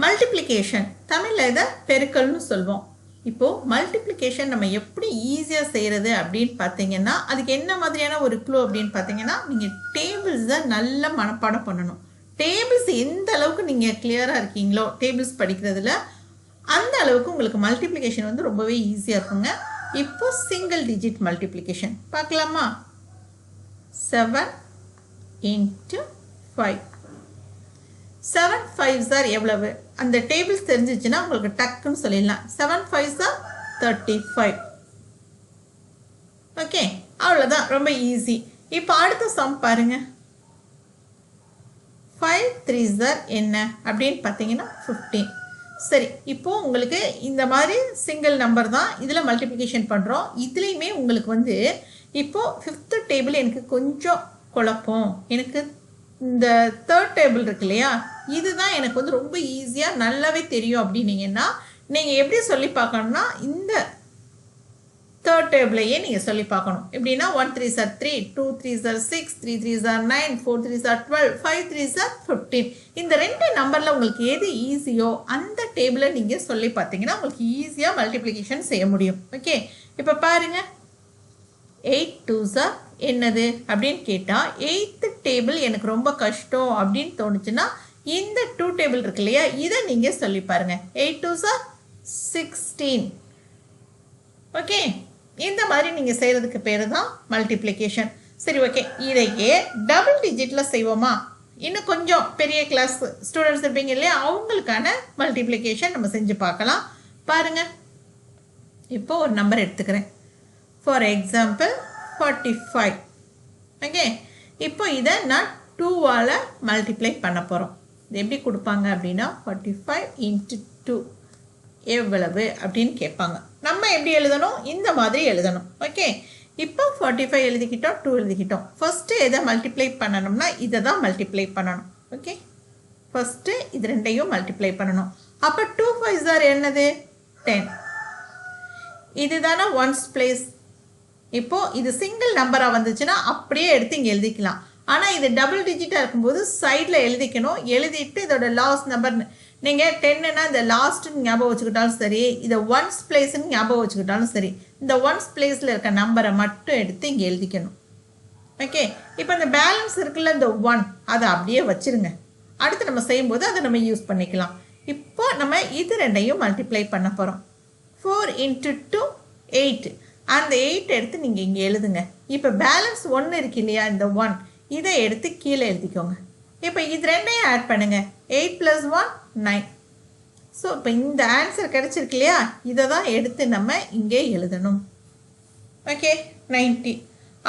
Multiplication தமிழில் இதை பெருக்கல்னு சொல்வோம். இப்போது மல்டிப்ளிகேஷன் நம்ம எப்படி ஈஸியாக செய்கிறது அப்படின்னு பார்த்தீங்கன்னா அதுக்கு என்ன மாதிரியான ஒரு க்ளூ அப்படின்னு பார்த்தீங்கன்னா நீங்கள் டேபிள்ஸை நல்லா மனப்பாடம் பண்ணணும். டேபிள்ஸ் எந்த அளவுக்கு நீங்கள் கிளியராக இருக்கீங்களோ டேபிள்ஸ் படிக்கிறதுல அந்த அளவுக்கு உங்களுக்கு மல்டிப்ளிகேஷன் வந்து ரொம்பவே ஈஸியாக இருக்குங்க. இப்போ சிங்கிள் டிஜிட் மல்டிப்ளிகேஷன் பார்க்கலாமா? 7 × 5. 7 5s are எவ்வளவு? அந்த டேபிள்ஸ் தெரிஞ்சிச்சுன்னா உங்களுக்கு டக்குன்னு சொல்லிடலாம். 7 5s are 35. ஓகே, அவ்வளோதான், ரொம்ப ஈஸி. இப்போ அடுத்த சம் பாருங்க. 5 3s are என்ன அப்படின்னு பார்த்தீங்கன்னா 15. சரி, இப்போது உங்களுக்கு இந்த மாதிரி சிங்கிள் நம்பர் தான் இதில் மல்டிப்ளிகேஷன் பண்ணுறோம். இதுலேயுமே உங்களுக்கு வந்து இப்போது 5th டேபிள் எனக்கு கொஞ்சம் குழப்பம், எனக்கு இந்த 3rd டேபிள் இருக்கு இல்லையா, இதுதான் எனக்கு வந்து ரொம்ப ஈஸியாக நல்லாவே தெரியும் அப்படின்னீங்கன்னா நீங்கள் எப்படி சொல்லி பார்க்கணும்னா இந்த 3rd டேபிளையே நீங்கள் சொல்லி பார்க்கணும். எப்படின்னா 1 3s are 3, 2 3s are 6, 3 3s are 9, 4 3s are 12, 5 3s are 15. இந்த ரெண்டு நம்பரில் உங்களுக்கு எது ஈஸியோ அந்த டேபிளை நீங்கள் சொல்லி பார்த்தீங்கன்னா உங்களுக்கு ஈஸியாக மல்டிப்ளிகேஷன் செய்ய முடியும். ஓகே, இப்போ பாருங்கள். 8 2s are என்னது அப்படின்னு கேட்டால் 8th டேபிள் எனக்கு ரொம்ப கஷ்டம் அப்படின்னு தோணுச்சுன்னா இந்த 2 டேபிள் இருக்கு இல்லையா, இதை நீங்கள் சொல்லி பாருங்கள். 8 2s are 16. ஓகே, இந்த மாதிரி நீங்கள் செய்கிறதுக்கு பேர் தான் மல்டிப்ளிகேஷன். சரி, ஓகே, இதையே டபுள் டிஜிட்டில் செய்வோமா? இன்னும் கொஞ்சம் பெரிய கிளாஸ் ஸ்டூடெண்ட்ஸ் இருப்பீங்க இல்லையா, அவங்களுக்கான மல்டிப்ளிகேஷன் நம்ம செஞ்சு பார்க்கலாம். பாருங்கள், இப்போ ஒரு நம்பர் எடுத்துக்கிறேன். For example 45. ஓகே, இப்போ இதை நான் 2ஆல் மல்டிப்ளை பண்ண போகிறோம். இது எப்படி கொடுப்பாங்க அப்படின்னா 45 × 2 எவ்வளவு அப்படின்னு கேட்பாங்க. நம்ம எப்படி எழுதணும்? இந்த மாதிரி எழுதணும். ஓகே, இப்போ 45 எழுதிக்கிட்டோம், 2 எழுதிக்கிட்டோம். ஃபஸ்ட்டு எதை மல்டிப்ளை பண்ணணும்னா இதை தான் மல்டிப்ளை பண்ணணும். ஓகே, ஃபஸ்ட்டு இது ரெண்டையும் மல்டிப்ளை பண்ணணும். அப்போ 2 5s are என்னது? 10. இதுதானே ஒன்ஸ் பிளேஸ். இப்போது இது சிங்கிள் நம்பராக வந்துச்சுன்னா அப்படியே எடுத்து இங்கே எழுதிக்கலாம். ஆனால் இது டபுள் டிஜிட்டாக இருக்கும்போது சைடில் எழுதிக்கணும். எழுதிட்டு இதோட லாஸ்ட் நம்பர் நீங்கள் 10ன்னா இந்த லாஸ்ட்டுன்னு ஞாபகம் வச்சுக்கிட்டாலும் சரி, இதை ஒன்ஸ் பிளேஸ்ன்னு ஞாபகம் வச்சுக்கிட்டாலும் சரி, இந்த ஒன்ஸ் பிளேஸில் இருக்க நம்பரை மட்டும் எடுத்து இங்கே எழுதிக்கணும். ஓகே, இப்போ இந்த பேலன்ஸ் இருக்குல்ல இந்த 1 அதை அப்படியே வச்சுருங்க. அடுத்து நம்ம செய்யும்போது அதை நம்ம யூஸ் பண்ணிக்கலாம். இப்போ நம்ம இது ரெண்டையும் மல்டிப்ளை பண்ண போகிறோம். 4 × 2 8. அந்த 8 எடுத்து நீங்கள் இங்கே எழுதுங்க. இப்போ பேலன்ஸ் 1 இருக்கு இல்லையா, இந்த 1 இதை எடுத்து கீழே எழுதிக்கோங்க. இப்போ இது ரெண்டையும் ஆட் பண்ணுங்கள். 8 + 1 9. ஸோ இப்போ இந்த ஆன்சர் கிடச்சிருக்கு இல்லையா, இதை தான் எடுத்து நம்ம இங்கே எழுதணும். ஓகே, 90.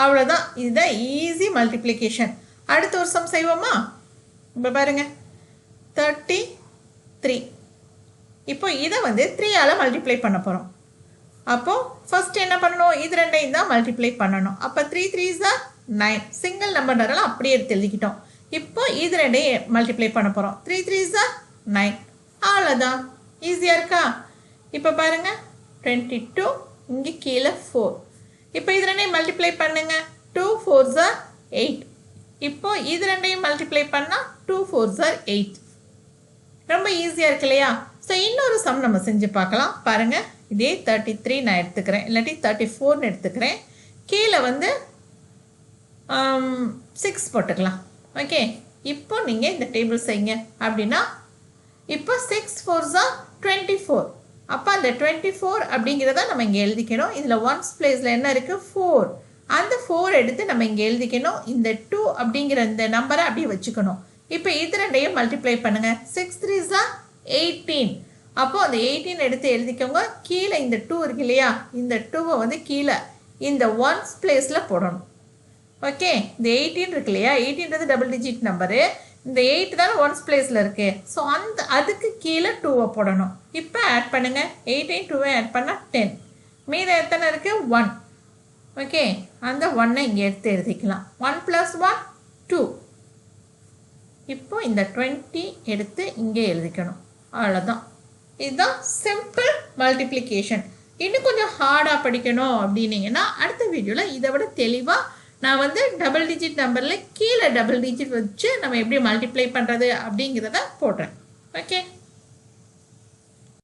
அவ்வளோதான், இதுதான் ஈஸி மல்டிப்ளிகேஷன். அடுத்த ஒரு சம் செய்வோமா? இப்போ பாருங்கள் 33. இப்போ இதை வந்து 3ஆல் மல்டிப்ளை பண்ண போகிறோம். அப்போது ஃபஸ்ட்டு என்ன பண்ணணும்? இது ரெண்டையும் தான் மல்டிப்ளை பண்ணணும். அப்போ 3 3s are 9. சிங்கிள் நம்பர்னால அப்படியே எடுத்து எழுதிக்கிட்டோம். இப்போ இது ரெண்டையும் மல்டிப்ளை பண்ண போகிறோம். 3 3s are 9. அவ்வளோதான், ஈஸியாக இருக்கா? இப்போ பாருங்கள் 22, இங்கே கீழே 4. இப்போ இது ரெண்டையும் மல்டிப்ளை பண்ணுங்க. 2 4s are 8. இப்போ இது ரெண்டையும் மல்டிப்ளை பண்ணால் 2 4s are 8. ரொம்ப ஈஸியாக இருக்கு இல்லையா? ஸோ இன்னொரு சம் நம்ம செஞ்சு பார்க்கலாம். பாருங்கள், இதே 33 நான் எடுத்துக்கிறேன், இல்லாட்டி 34ன்னு எடுத்துக்கிறேன். கீழே வந்து 6 போட்டுக்கலாம். ஓகே, இப்போ நீங்கள் இந்த டேபிள் செய்யுங்க. அப்படின்னா இப்போ 6 4s are 24. அப்போ அந்த 24 அப்படிங்கிறத நம்ம இங்கே எழுதிக்கணும். இதில் ஒன்ஸ் பிளேஸில் என்ன இருக்குது? 4. அந்த 4 எடுத்து நம்ம இங்கே எழுதிக்கணும். இந்த 2 அப்படிங்கிற இந்த நம்பரை அப்படியே வச்சுக்கணும். இப்போ இது ரெண்டையும் மல்டிப்ளை பண்ணுங்கள். 6 3s are 18. அப்போது அந்த 18 எடுத்து எழுதிக்கோங்க. கீழே இந்த 2 இருக்கு இல்லையா, இந்த 2வை வந்து கீழே இந்த ஒன்ஸ் பிளேஸில் போடணும். ஓகே, இந்த 18 இருக்கு இல்லையா, 18ன்றது டபுள் டிஜிட் நம்பரு. இந்த 8 தானே ஒன்ஸ் பிளேஸில் இருக்குது. ஸோ அதுக்கு கீழே 2வை போடணும். இப்போ ஆட் பண்ணுங்கள். 18 2வை ஆட் பண்ணால் 10. மீதம் எத்தனை இருக்குது? 1. ஓகே, அந்த 1ஐ இங்கே எடுத்து எழுதிக்கலாம். 1 + 1 2. இப்போ இந்த 20 எடுத்து இங்கே எழுதிக்கணும். அவ்வளோதான், இதுதான் சிம்பிள் மல்டிப்ளிகேஷன். இன்னும் கொஞ்சம் ஹார்டாக படிக்கணும் அப்படின்னீங்கன்னா அடுத்த வீடியோவில் இதை விட தெளிவாக நான் வந்து டபுள் டிஜிட் நம்பரில் கீழே டபுள் டிஜிட் வச்சு நம்ம எப்படி மல்டிப்ளை பண்ணுறது அப்படிங்கிறத போடுறேன். ஓகே.